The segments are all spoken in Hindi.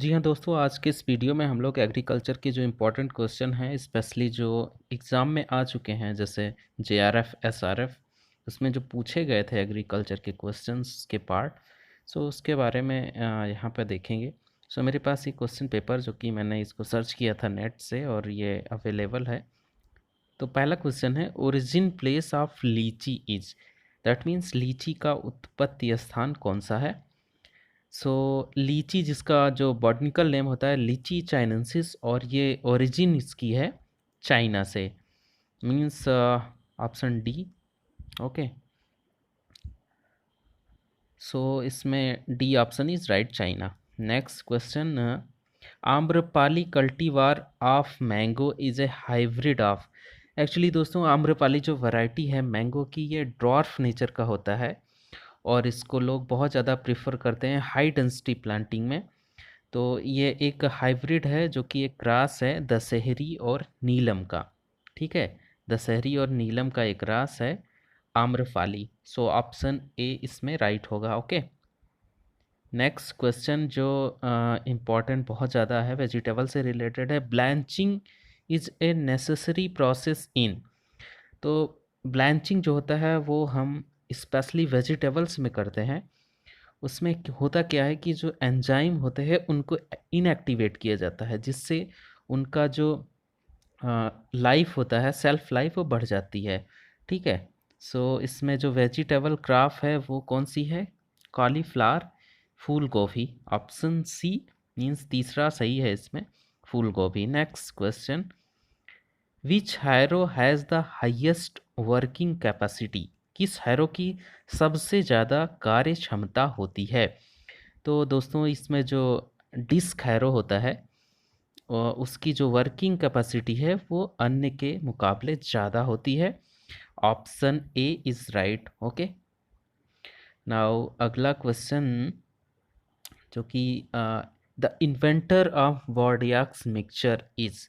जी हाँ दोस्तों, आज के इस वीडियो में हम लोग एग्रीकल्चर के जो इम्पोर्टेंट क्वेश्चन हैं, स्पेशली जो एग्ज़ाम में आ चुके हैं, जैसे जेआरएफ, एसआरएफ, उसमें जो पूछे गए थे एग्रीकल्चर के क्वेश्चंस के पार्ट, सो उसके बारे में यहाँ पे देखेंगे। सो मेरे पास ये क्वेश्चन पेपर जो कि मैंने इसको सर्च किया था नेट से और ये अवेलेबल है। तो पहला क्वेश्चन है, ओरिजिन प्लेस ऑफ लीची इज, दैट मीन्स लीची का उत्पत्ति स्थान कौन सा है। सो लीची, जिसका जो बॉटनिकल नेम होता है लीची चाइनेंसिस, और ये ओरिजिन इसकी है चाइना से, मीन्स ऑप्शन डी। ओके, सो इसमें D option is right, China. Next question, Amrapali cultivar of mango is a hybrid of. Actually दोस्तों, आम्रपाली जो वैरायटी है मैंगो की, ये ड्वार्फ नेचर का होता है और इसको लोग बहुत ज़्यादा प्रेफर करते हैं हाई डेंसिटी प्लांटिंग में। तो ये एक हाइब्रिड है जो कि एक क्रॉस है दशहरी और नीलम का। ठीक है, दशहरी और नीलम का एक क्रॉस है आम्रपाली। सो ऑप्शन ए इसमें राइट होगा। ओके, नेक्स्ट क्वेश्चन जो इम्पॉर्टेंट बहुत ज़्यादा है, वेजिटेबल से रिलेटेड है। Blanching is a necessary process in. तो ब्लैंचिंग जो होता है वो हम स्पेशली वेजिटेबल्स में करते हैं। उसमें होता क्या है कि जो एंजाइम होते हैं उनको इनएक्टिवेट किया जाता है, जिससे उनका जो लाइफ होता है, सेल्फ लाइफ, वो बढ़ जाती है। ठीक है, सो इसमें जो वेजिटेबल क्रॉप है वो कौन सी है, कॉलीफ्लावर, फूल गोभी। ऑप्शन सी मीन्स तीसरा सही है इसमें, फूल गोभी। Next question, which harrow has the highest working capacity. किस हैरो की सबसे ज़्यादा कार्य क्षमता होती है। तो दोस्तों, इसमें जो डिस्क हैरो होता है उसकी जो वर्किंग कैपेसिटी है वो अन्य के मुकाबले ज़्यादा होती है। Option A is right. Okay, now अगला क्वेश्चन जो कि the inventor of Bordeaux mixture is.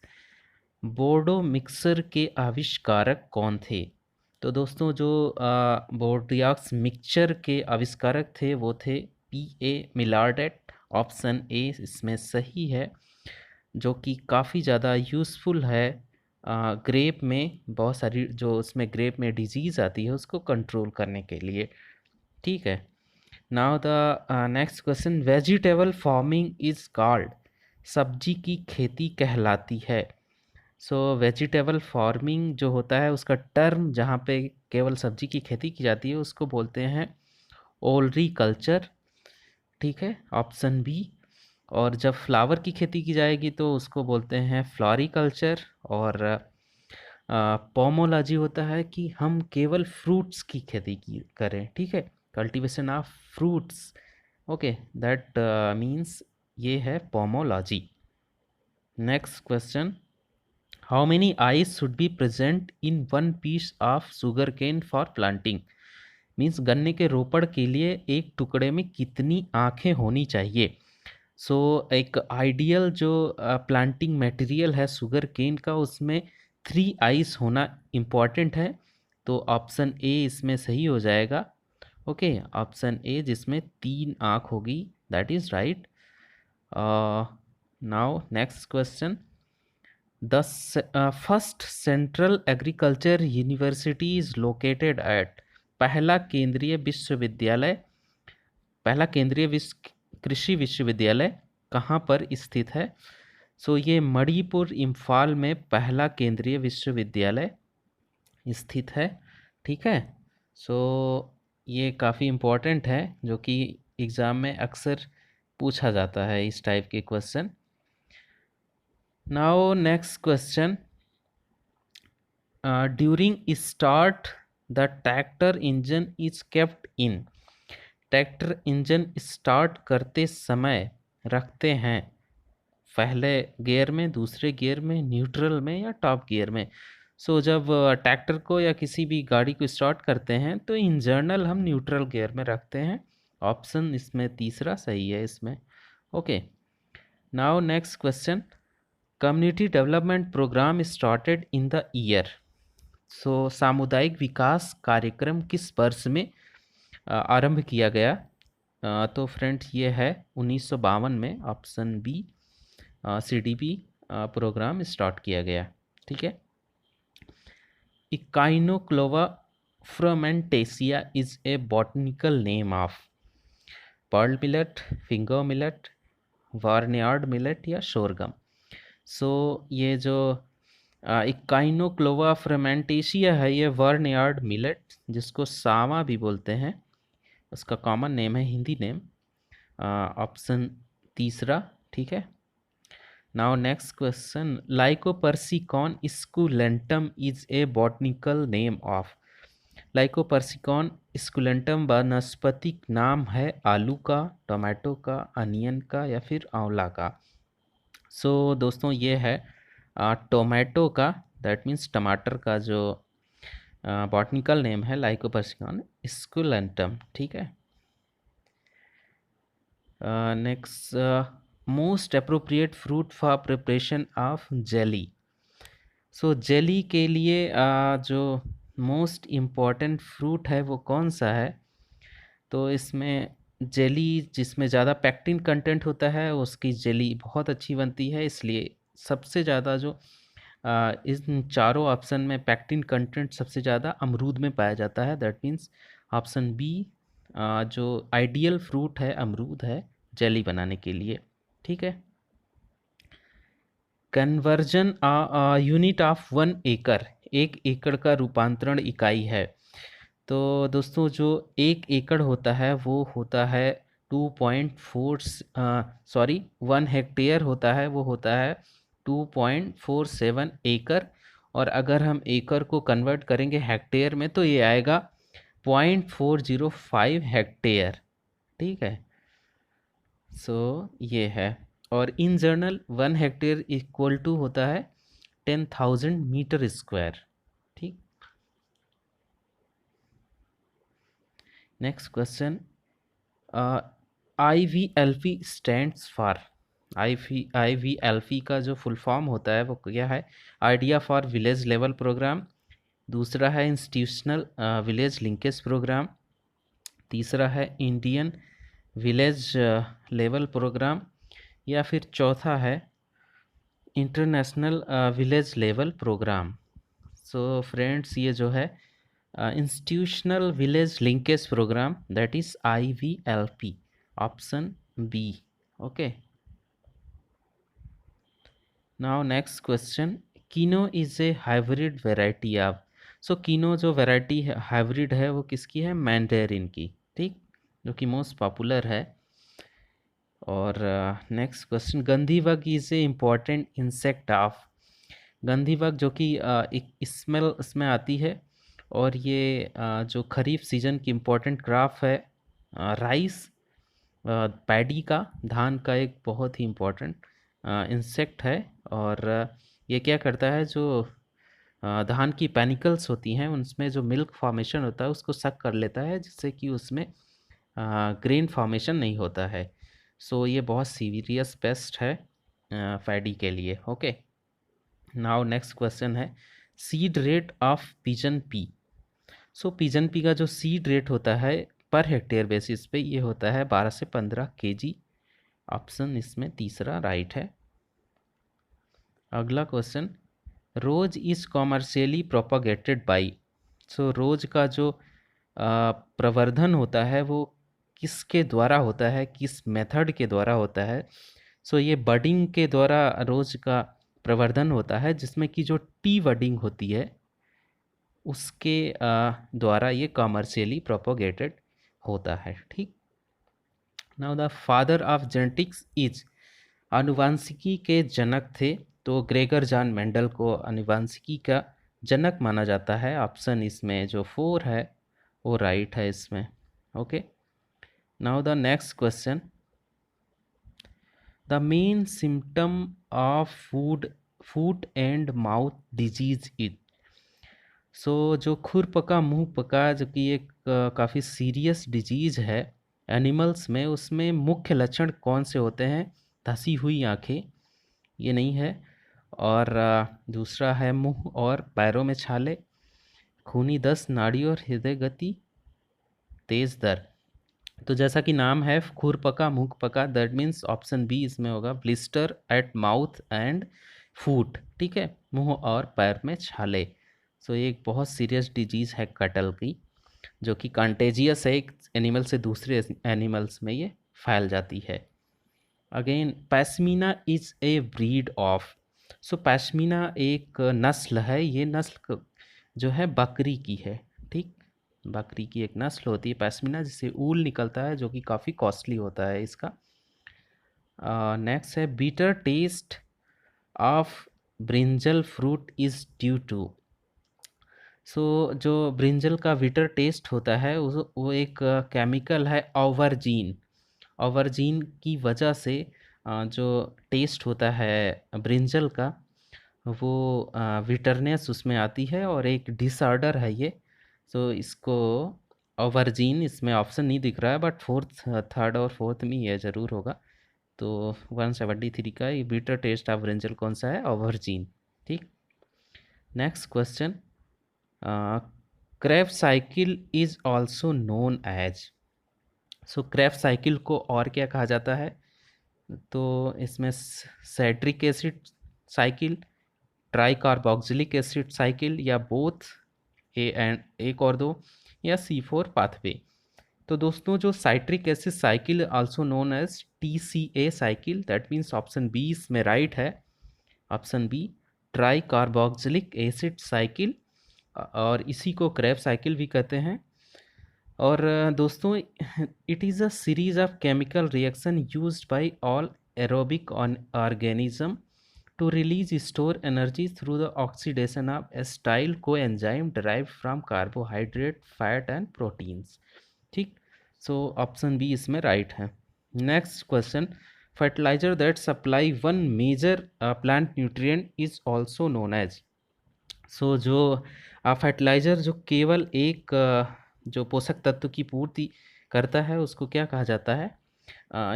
Bordeaux mixer के आविष्कारक कौन थे। तो दोस्तों, जो बोर्डियाक्स मिक्सचर के आविष्कारक थे वो थे P.A. मिलार्डेट। ऑप्शन ए इसमें सही है, जो कि काफ़ी ज़्यादा यूज़फुल है ग्रेप में, बहुत सारी जो उसमें ग्रेप में डिजीज़ आती है उसको कंट्रोल करने के लिए। ठीक है, now the next question, vegetable farming is called. सब्जी की खेती कहलाती है। सो वेजिटेबल फार्मिंग जो होता है उसका टर्म जहाँ पे केवल सब्जी की खेती की जाती है उसको बोलते हैं ओलरी कल्चर। ठीक है, ऑप्शन बी। और जब फ्लावर की खेती की जाएगी तो उसको बोलते हैं फ्लोरिकल्चर। और पोमोलॉजी होता है कि हम केवल फ्रूट्स की खेती की करें। ठीक है, cultivation of fruits. Okay, that means ये है pomology. Next question, how many eyes should be present in one piece of sugar cane for planting. Means गन्ने के रोपड़ के लिए एक टुकड़े में कितनी आँखें होनी चाहिए। सो एक आइडियल जो प्लांटिंग मटेरियल है शुगर केन का, उसमें 3 आइज होना इम्पॉर्टेंट है। तो ऑप्शन ए इसमें सही हो जाएगा। ओके, ऑप्शन ए जिसमें 3 आँख होगी, that is right. Now next question, the first central agriculture university is located at. पहला केंद्रीय कृषि विश्वविद्यालय कहाँ पर स्थित है। सो ये मणिपुर, इम्फाल में पहला केंद्रीय विश्वविद्यालय स्थित है। ठीक है, सो ये काफ़ी इम्पोर्टेंट है, जो कि एग्ज़ाम में अक्सर पूछा जाता है इस टाइप के question. Now next question, during start the tractor engine is kept in. Tractor engine start करते समय रखते हैं पहले गियर में, दूसरे गियर में, न्यूट्रल में या टॉप गियर में। सो जब ट्रैक्टर को या किसी भी गाड़ी को स्टार्ट करते हैं तो इन जनरल हम न्यूट्रल गियर में रखते हैं। ऑप्शन इसमें तीसरा सही है इसमें। Okay, now next question, community development programme started in the year. So सामुदायिक विकास कार्यक्रम किस वर्ष में आरंभ किया गया। तो फ्रेंड्स ये है 1952 में option B CDP programme start किया गया। ठीक है। Echinochloa frumentacea is a botanical name of pearl millet, finger millet, barnyard millet या शोरगम। सो ये जो इकाइनोक्लोवा फ्रोमेंटेसिया है, ये वार्नियार्ड मिलेट जिसको सावा भी बोलते हैं, उसका कॉमन नेम है, हिंदी नेम। ऑप्शन तीसरा। ठीक है। Now next question, Lycopersicon esculentum is a botanical name of. Lycopersicon esculentum वनस्पतिक नाम है आलू का, टोमेटो का, अनियन का या फिर आंवला का। सो दोस्तों ये है टोमेटो का, दैट मीन्स टमाटर का जो बॉटनिकल नेम है लाइकोपर्सिकॉन स्कुलेंटम। ठीक है। Next, most appropriate fruit for preparation of jelly. So jelly के लिए जो मोस्ट इम्पॉर्टेंट फ्रूट है वो कौन सा है? तो इसमें जेली जिसमें ज़्यादा पैक्टिन कंटेंट होता है उसकी जेली बहुत अच्छी बनती है, इसलिए सबसे ज़्यादा जो इन चारों ऑप्शन में पैक्टिन कंटेंट सबसे ज़्यादा अमरूद में पाया जाता है। दैट मीन्स ऑप्शन बी जो आइडियल फ्रूट है अमरूद है जेली बनाने के लिए। ठीक है। कन्वर्जन यूनिट ऑफ 1 एकड़, 1 एकड़ का रूपांतरण इकाई है। तो दोस्तों जो 1 एकड़ होता है वो होता है 1 हेक्टेयर होता है वो होता है 2.47 एकड़। और अगर हम एकड़ को कन्वर्ट करेंगे हेक्टेयर में तो ये आएगा 0.405 हेक्टेयर। ठीक है। सो ये है। और in general 1 hectare equal to होता है 10,000 मीटर स्क्वायर। ठीक। Next question, IVLP stands for. IVLP का जो फुल फॉर्म होता है वो क्या है? Idea for village level programme. दूसरा है इंस्टीट्यूशनल विलेज लिंकेज प्रोग्राम। तीसरा है इंडियन विलेज लेवल प्रोग्राम। या फिर चौथा है international village level programme. So friends ये जो है institutional village linkage programme, that is IVLP, option B. Okay. Now next question, kinnow is a hybrid variety of. So kinnow जो वेराइटी है हाइब्रिड है वो किसकी है? मैंडेरिन की। ठीक, जो कि मोस्ट पॉपुलर है। और नेक्स्ट क्वेश्चन, गंधी bug is a important insect of. गंधी बग जो कि एक स्मेल इसमें आती है, और ये जो खरीफ सीजन की इम्पोर्टेंट क्रॉप है राइस, पैडी का, धान का एक बहुत ही इम्पोर्टेंट इंसेक्ट है। और ये क्या करता है, जो धान की पैनिकल्स होती हैं उनमें जो मिल्क फॉर्मेशन होता है उसको सक कर लेता है, जिससे कि उसमें ग्रेन फॉर्मेशन नहीं होता है। सो ये बहुत सीरियस पेस्ट है पैडी के लिए। ओके। नाउ नेक्स्ट क्वेश्चन है, seed rate of pigeon P. So pigeon P का जो सीड रेट होता है पर हेक्टेयर बेसिस पे ये होता है 12 से 15 kg। ऑप्शन इसमें तीसरा राइट है। अगला question, rose is commercially propagated by. So rose का जो प्रवर्धन होता है वो किसके द्वारा होता है, किस मेथड के द्वारा होता है? सो ये बडिंग के द्वारा रोज का प्रवर्धन होता है, जिसमें कि जो टी बडिंग होती है उसके द्वारा ये कॉमर्शियली प्रोपोगेटेड होता है। ठीक। Now the father of genetics is, आनुवांशिकी के जनक थे तो ग्रेगर जॉन मेंडल को आनुवांशिकी का जनक माना जाता है। ऑप्शन इसमें जो 4 है वो राइट है इसमें। Okay. Now the next question, the main symptom of foot and mouth disease is. So जो खुर पका मुंह पका जो कि एक काफ़ी सीरियस डिजीज़ है एनिमल्स में, उसमें मुख्य लक्षण कौन से होते हैं? धसी हुई आंखें, ये नहीं है। और दूसरा है मुंह और पैरों में छाले, खूनी दस्त, नाड़ी और हृदय गति तेज दर। तो जैसा कि नाम है खुरपका मुखपका, दैट मीन्स ऑप्शन बी इसमें होगा, ब्लिस्टर एट माउथ एंड फूट, ठीक है, मुंह और पैर में छाले। सो ये एक बहुत सीरियस डिजीज़ है कटल की, जो कि कंटेजियस है, एक एनिमल से दूसरे एनिमल्स में ये फैल जाती है। Again pashmina is a breed of, so pashmina एक नस्ल है, ये नस्ल जो है बकरी की है, ठीक, बकरी की एक नस्ल होती है पैस्मीना, जिससे ऊल निकलता है जो कि काफ़ी कॉस्टली होता है इसका। नेक्स्ट है bitter taste of brinjal fruit is due to, so जो ब्रिंजल का बिटर टेस्ट होता है वो एक केमिकल है ओवरजीन, ओवरजीन की वजह से जो टेस्ट होता है ब्रिंजल का, वो विटरनेस उसमें आती है और एक डिसऑर्डर है ये। सो इसको ओवरजीन, इसमें ऑप्शन नहीं दिख रहा है बट फोर्थ, थर्ड और फोर्थ में ये ज़रूर होगा। तो 173 का ये बिटर टेस्ट ऑफ ब्रिंजल कौन सा है? ओवरजीन, ठीक। Next question, Krebs cycle is also known as, so Krebs cycle को और क्या कहा जाता है? तो इसमें citric acid cycle, tricarboxylic acid cycle, या बोथ, ए एंड एक और दो, या C4 पाथवे। तो दोस्तों जो citric acid cycle also known as TCA cycle, that means option B इसमें राइट है, option B tricarboxylic acid cycle, और इसी को क्रेब साइकिल भी कहते हैं। और दोस्तों it is a series of chemical reaction used by all aerobic organism to release store energy through the oxidation of acyl coenzyme derived from carbohydrate, fat and proteins, ठीक। सो ऑप्शन बी इसमें राइट है। Next question, fertilizer that supply one major plant nutrient is also known as, so जो फर्टिलाइज़र जो केवल एक जो पोषक तत्व की पूर्ति करता है उसको क्या कहा जाता है?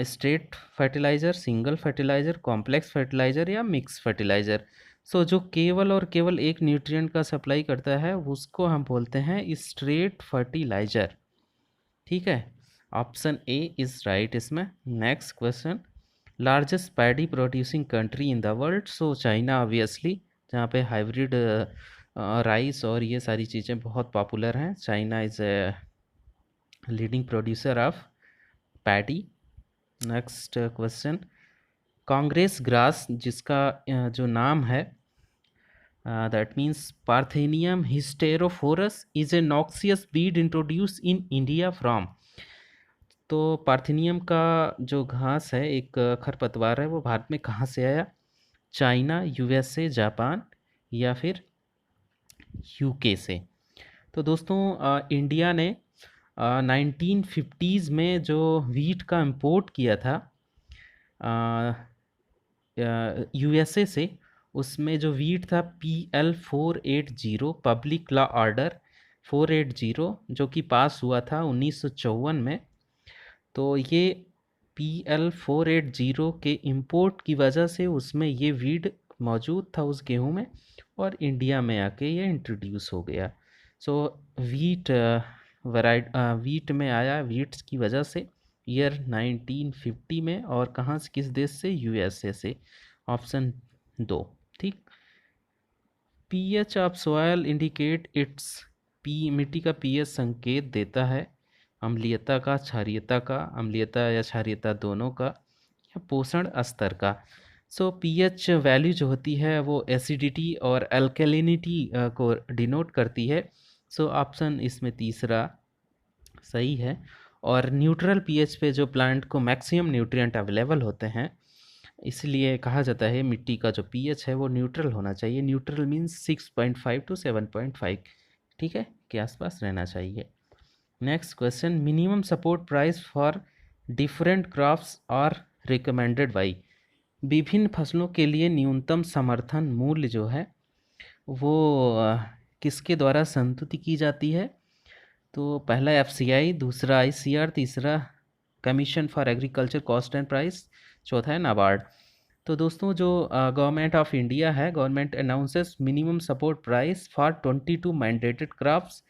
Straight fertiliser, single fertiliser, complex fertiliser या मिक्स फर्टिलाइज़र। सो जो केवल और केवल एक न्यूट्रिएंट का सप्लाई करता है उसको हम बोलते हैं स्ट्रेट फर्टिलाइज़र, ठीक है। ऑप्शन ए इज़ राइट इसमें। Next question, largest paddy producing country in the world, so China obviously, जहाँ पे हाइब्रिड राइस और ये सारी चीज़ें बहुत पॉपुलर हैं। China is a leading producer of paddy. Next question, Congress grass जिसका जो नाम है that means parthenium hysterophorus is a noxious Beed introduce in India from, तो पार्थेनियम का जो घास है, एक खरपतवार है, वो भारत में कहाँ से आया? चाइना, USA, जापान या फिर UK से। तो दोस्तों इंडिया ने 1950s में जो वीट का इंपोर्ट किया था USA से, उसमें जो वीट था PL 480, पब्लिक लॉ ऑर्डर 480, जो कि पास हुआ था 1954 में। तो ये PL 480 के इंपोर्ट की वजह से उसमें ये वीड मौजूद था उस गेहूं में, और इंडिया में आके ये इंट्रोड्यूस हो गया। सो वीट वीट में आया वीट्स की वजह से ईयर 1950 में, और कहाँ से, किस देश से? USA से, ऑप्शन दो, ठीक। pH of soil indicate it's, मिट्टी का pH संकेत देता है अम्लीयता का, क्षारीयता का, अम्लीयता या क्षारीयता दोनों का, या पोषण स्तर का। सो pH वैल्यू जो होती है वो एसिडिटी और अल्कलिनिटी को डिनोट करती है। सो ऑप्शन इसमें तीसरा सही है। और न्यूट्रल pH पे जो प्लांट को मैक्सिमम न्यूट्रिएंट अवेलेबल होते हैं, इसलिए कहा जाता है मिट्टी का जो pH है वो न्यूट्रल होना चाहिए। न्यूट्रल मीन्स 6.5 to 7.5, ठीक है, के आसपास रहना चाहिए। Next question, minimum support price for different crops are recommended by, विभिन्न फसलों के लिए न्यूनतम समर्थन मूल्य जो है वो किसके द्वारा संतुति की जाती है? तो पहला FCI, दूसरा ICR, तीसरा commission for agriculture cost and price, चौथा है नाबार्ड। तो दोस्तों जो गवर्नमेंट ऑफ इंडिया है, government announces minimum support price for 22 mandated crops,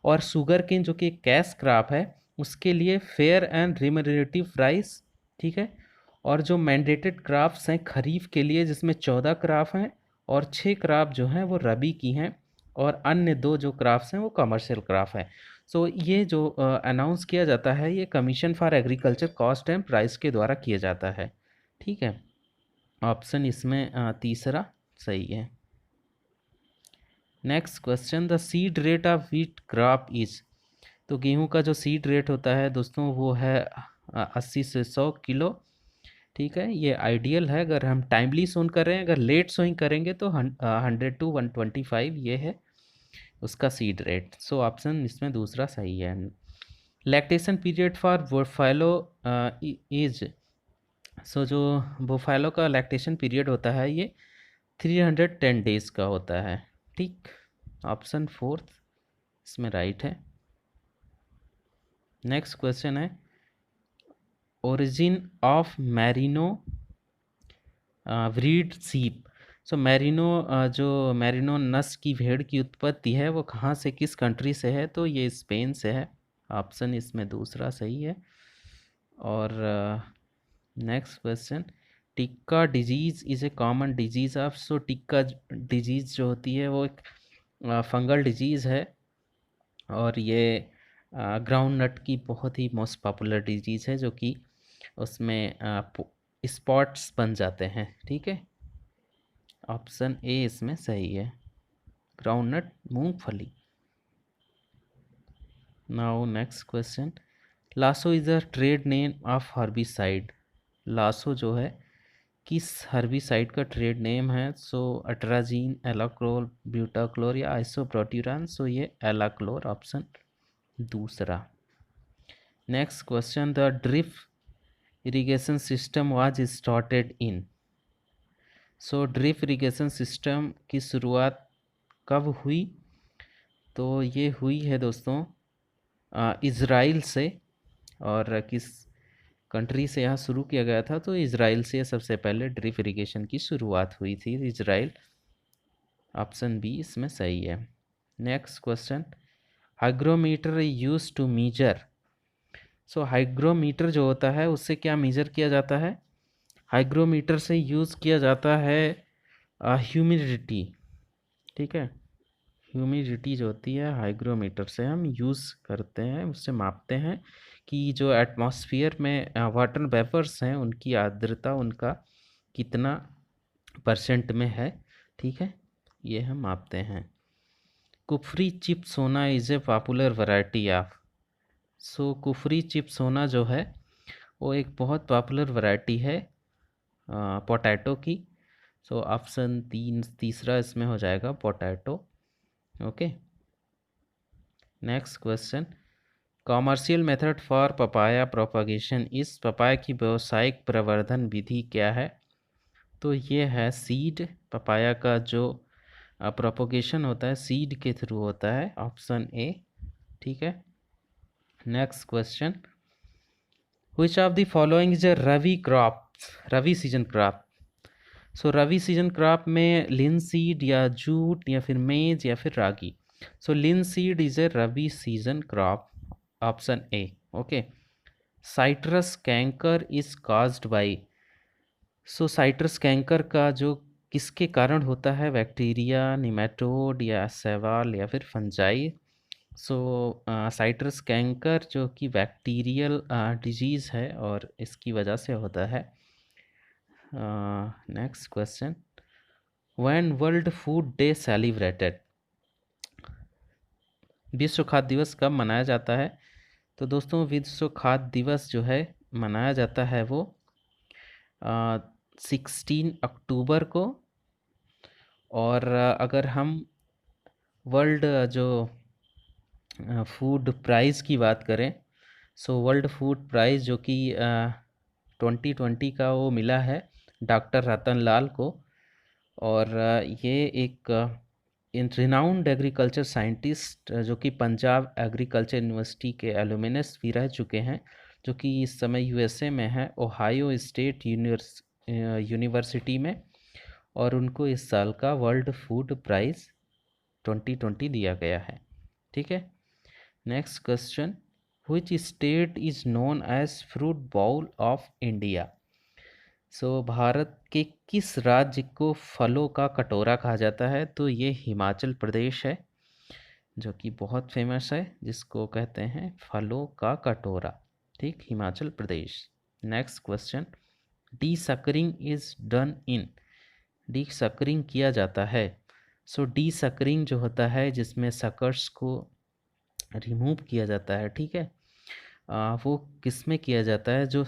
और शुगर केन जो कि कैश क्रॉप है उसके लिए फेयर एंड रिमरेटिव प्राइस, ठीक है। और जो मैंडेटेड क्रॉप्स हैं खरीफ के लिए, जिसमें 14 क्रॉप हैं और 6 क्रॉप जो हैं वो रबी की हैं, और अन्य 2 जो क्रॉप्स हैं वो कमर्शियल क्रॉप हैं। सो ये जो अनाउंस किया जाता है ये commission for agriculture cost and price के द्वारा किया जाता है, ठीक है। ऑप्शन इसमें तीसरा सही है। Next question, the seed rate of wheat crop is. तो गेहूं का जो सीड रेट होता है दोस्तों वो है 80 से 100 किलो, ठीक है। ये आइडियल है अगर हम टाइमली सोन कर रहे हैं, अगर लेट सोइंग करेंगे तो 100 टू 125 ये है उसका सीड रेट। सो ऑप्शन इसमें दूसरा सही है। Lactation period for buffalo is. So जो बोफैलो का लैक्टेशन पीरियड होता है ये 310 डेज का होता है, ठीक। ऑप्शन फोर्थ इसमें राइट है। नेक्स्ट क्वेश्चन है, ओरिजिन ऑफ मैरिनो ब्रीड सीप। सो मैरिनो जो मैरिनो नस्ल की भेड़ की उत्पत्ति है वो कहाँ से, किस कंट्री से है, तो ये स्पेन से है। ऑप्शन इसमें दूसरा सही है। और next question, tikka disease is a common disease of. So tikka disease जो होती है वो एक फंगल डिजीज़ है, और ये ग्राउंड नट की बहुत ही मोस्ट पॉपुलर डिजीज़ है जो कि उसमें स्पॉट्स बन जाते हैं, ठीक है। ऑप्शन ए इसमें सही है, ग्राउंडनट मूंगफली। Now next question, lasso is a trade name of herbicide. Lasso जो है किस हर्बिसाइड का ट्रेड नेम है। सो अट्राजीन, एलाक्लोर, ब्यूटाक्लोर या आइसोप्रोट्यूरान। सो ये एलाक्लोर, ऑप्शन दूसरा। Next question, the drip irrigation system was started in. So drip irrigation system की शुरुआत कब हुई, तो ये हुई है दोस्तों इज़राइल से। और किस कंट्री से यहाँ शुरू किया गया था, तो इज़राइल से सबसे पहले ड्रिप इरिगेशन की शुरुआत हुई थी, इज़राइल। ऑप्शन बी इसमें सही है। Next question, hygrometer use to measure. So hygrometer जो होता है उससे क्या मेजर किया जाता है। हाइग्रोमीटर से यूज़ किया जाता है ह्यूमिडिटी, ठीक है। ह्यूमिडिटी जो होती है हाइग्रोमीटर से हम यूज़ करते हैं, उससे मापते हैं कि जो एटमॉस्फेयर में वाटर वेपर्स हैं उनकी आर्द्रता उनका कितना परसेंट में है, ठीक है, ये हम मापते हैं। कुफरी चिप सोना is a popular variety of. So Kufri chip सोना जो है वो एक बहुत पॉपुलर वैरायटी है पोटैटो की। सो ऑप्शन तीसरा इसमें हो जाएगा potato, okay. Next question, commercial method for papaya propagation. इस पपाया की व्यावसायिक प्रवर्धन विधि क्या है, तो ये है सीड। पपाया का जो प्रोपगेशन होता है सीड के थ्रू होता है, ऑप्शन ए, ठीक है। Next question, which of the following is a rabi crop, rabi season crop. So rabi season crop में लिनसीड या जूट या फिर मेज या फिर ragi. So linseed is a rabi season crop, option A, okay. Citrus canker is caused by. So citrus canker का जो किसके कारण होता है, बैक्टीरिया, निमेटोड या शैवाल या फिर फंजाई। सो साइट्रस कैंकर जो कि बैक्टीरियल डिजीज़ है और इसकी वजह से होता है। Next question, when world food day celebrated. विश्व खाद्य दिवस कब मनाया जाता है, तो दोस्तों विश्व खाद्य दिवस जो है मनाया जाता है वो 16 अक्टूबर को। और अगर हम वर्ल्ड जो फूड प्राइज़ की बात करें, सो वर्ल्ड फूड प्राइज़ जो कि 2020 का वो मिला है डॉक्टर रतन लाल को। और ये एक रिनाउंड एग्रीकल्चर साइंटिस्ट जो कि पंजाब एग्रीकल्चर यूनिवर्सिटी के एलुमिनस भी रह चुके हैं, जो कि इस समय यूएसए में है, ओहायो स्टेट यूनिवर्सिटी में। और उनको इस साल का वर्ल्ड फूड प्राइज़ 2020 दिया गया है, ठीक है। Next question, Which state is known as fruit bowl of India? सो भारत के किस राज्य को फलों का कटोरा कहा जाता है? तो ये हिमाचल प्रदेश है, जो कि बहुत फेमस है, जिसको कहते हैं फलों का कटोरा। ठीक, Himachal Pradesh. Next question, desuckering is done in. Desuckering किया जाता है। सो डी सकरिंग जो होता है, जिसमें सकर्स को रिमूव किया जाता है, ठीक है, वो किस में किया जाता है? जो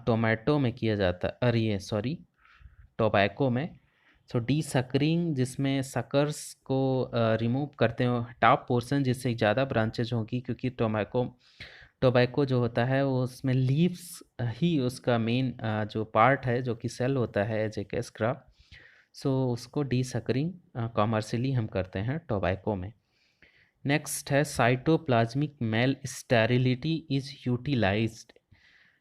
टोमेटो में किया जाता है, अरे ये सॉरी, टोबैको में। सो डी सकरिंग, जिसमें सकर्स को रिमूव करते हो, टॉप पोर्शन, जिससे ज़्यादा ब्रांचेज होगी, क्योंकि टोबैको जो होता है वो उसमें लीव्स ही उसका मेन जो पार्ट है, जो कि सेल होता है एज ए कैश क्रॉप। सो उसको डी सकरिंग कॉमर्शियली हम करते हैं टोबैको में। नेक्स्ट है cytoplasmic male sterility is utilised.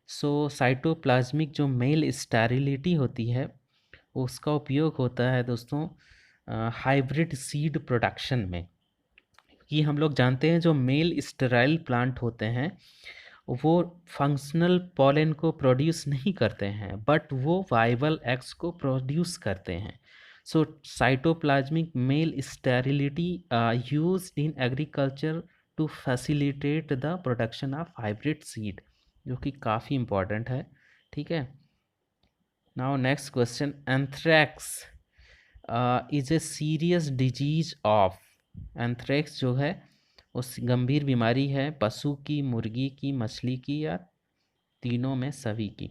So cytoplasmic जो मेल स्टेरिलिटी होती है, उसका उपयोग होता है दोस्तों हाइब्रिड सीड प्रोडक्शन में। कि हम लोग जानते हैं जो मेल स्टेराइल प्लांट होते हैं वो फंक्शनल पॉलन को प्रोड्यूस नहीं करते हैं, बट वो वाइबल एग्स को प्रोड्यूस करते हैं। So cytoplasmic male sterility used in agriculture to facilitate the production of hybrid seed, जो कि काफ़ी इम्पॉर्टेंट है। ठीक है, now next question, anthrax is a serious disease of. Anthrax जो है उस गंभीर बीमारी है पशु की, मुर्गी की, मछली की, या तीनों में सभी की।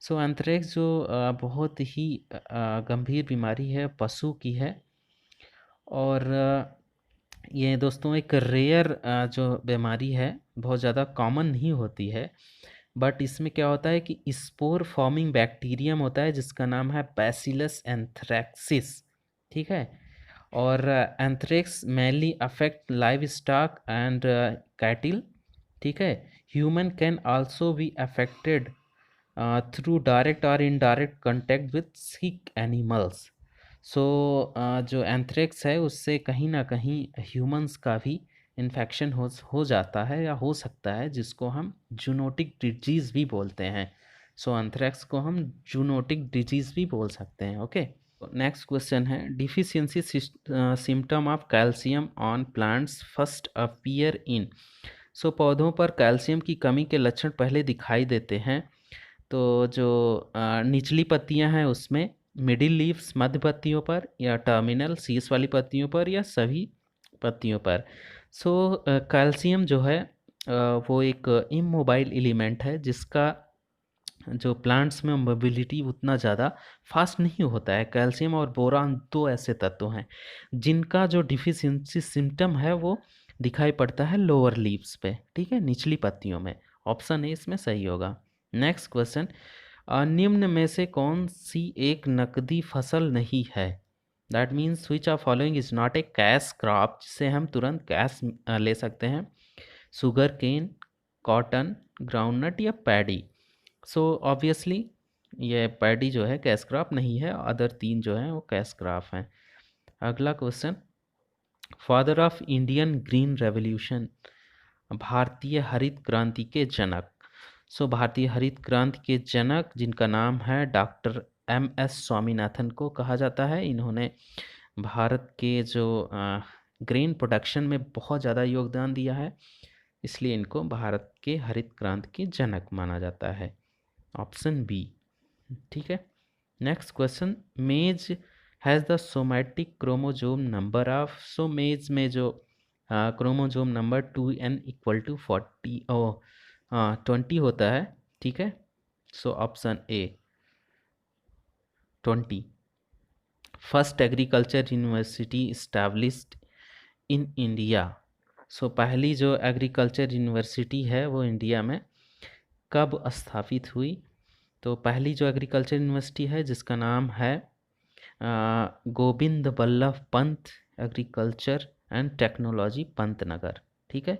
सो एंथ्रैक्स जो बहुत ही गंभीर बीमारी है, पशु की है। और ये दोस्तों एक रेयर जो बीमारी है, बहुत ज़्यादा कॉमन नहीं होती है, बट इसमें क्या होता है कि स्पोर फॉर्मिंग बैक्टीरियम होता है, जिसका नाम है बैसिलस एंथ्रैक्सिस। ठीक है, और anthrax mainly affect livestock and cattle. ठीक है, human can also be affected through direct और indirect contact with sick animals. So जो एंथ्रेक्स है उससे कहीं ना कहीं ह्यूमंस का भी इन्फेक्शन हो जाता है या हो सकता है, जिसको हम जूनोटिक डिजीज़ भी बोलते हैं। सो एंथ्रेक्स को हम जूनोटिक डिजीज़ भी बोल सकते हैं। ओके, नेक्स्ट क्वेश्चन है, deficiency symptom of calcium on plants first appear in. So पौधों पर कैल्शियम की कमी के लक्षण पहले दिखाई देते हैं। तो जो निचली पत्तियां हैं उसमें, मिडिल लीव्स मध्य पत्तियों पर, या टर्मिनल शीर्ष वाली पत्तियों पर, या सभी पत्तियों पर। सो कैल्शियम जो है वो एक इमोबाइल एलिमेंट है, जिसका जो प्लांट्स में मोबिलिटी उतना ज़्यादा फास्ट नहीं होता है। कैल्शियम और बोरान दो ऐसे तत्व हैं जिनका जो डिफिशियंसी सिम्टम है वो दिखाई पड़ता है लोअर लीव्स पे, ठीक है, निचली पत्तियों में। ऑप्शन ए इसमें सही होगा। नेक्स्ट क्वेश्चन, निम्न में से कौन सी एक नकदी फसल नहीं है? That means which are following is not a cash crop, जिससे हम तुरंत कैश ले सकते हैं। शुगर केन, कॉटन, ग्राउंडनट, या पैडी। सो ऑब्वियसली ये पैडी जो है कैश क्रॉप नहीं है, अदर तीन जो हैं वो कैश क्रॉप हैं। अगला question, father of Indian green revolution, भारतीय हरित क्रांति के जनक। सो भारतीय हरित क्रांति के जनक जिनका नाम है डॉक्टर MS स्वामीनाथन को कहा जाता है। इन्होंने भारत के जो ग्रीन प्रोडक्शन में बहुत ज़्यादा योगदान दिया है, इसलिए इनको भारत के हरित क्रांति के जनक माना जाता है। ऑप्शन बी, ठीक है। Next question, maize has the somatic chromosome number of. So maize में जो chromosome number 2n equal to 20 होता है, ठीक है। So option A 20। First agriculture university established in India. So पहली जो एग्रीकल्चर यूनिवर्सिटी है वो इंडिया में कब स्थापित हुई? तो पहली जो एग्रीकल्चर यूनिवर्सिटी है जिसका नाम है Govind Ballabh Pant agriculture and technology Pantnagar, ठीक है।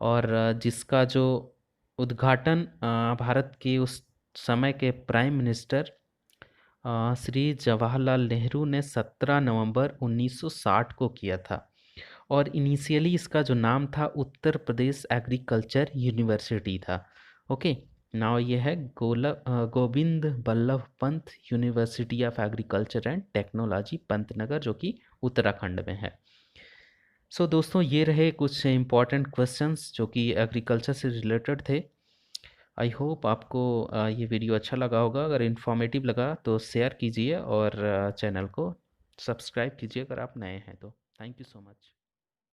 और जिसका जो उद्घाटन भारत के उस समय के प्राइम मिनिस्टर श्री जवाहरलाल नेहरू ने 17 नवंबर 1960 को किया था। और इनिशियली इसका जो नाम था उत्तर प्रदेश एग्रीकल्चर यूनिवर्सिटी था। ओके, नाउ ये है Govind Ballabh Pant university of agriculture and technology Pantnagar, जो कि उत्तराखंड में है। सो दोस्तों, ये रहे कुछ इम्पॉर्टेंट क्वेश्चंस जो कि एग्रीकल्चर से रिलेटेड थे। आई होप आपको ये वीडियो अच्छा लगा होगा। अगर इन्फॉर्मेटिव लगा तो शेयर कीजिए और चैनल को सब्सक्राइब कीजिए अगर आप नए हैं तो। Thank you so much.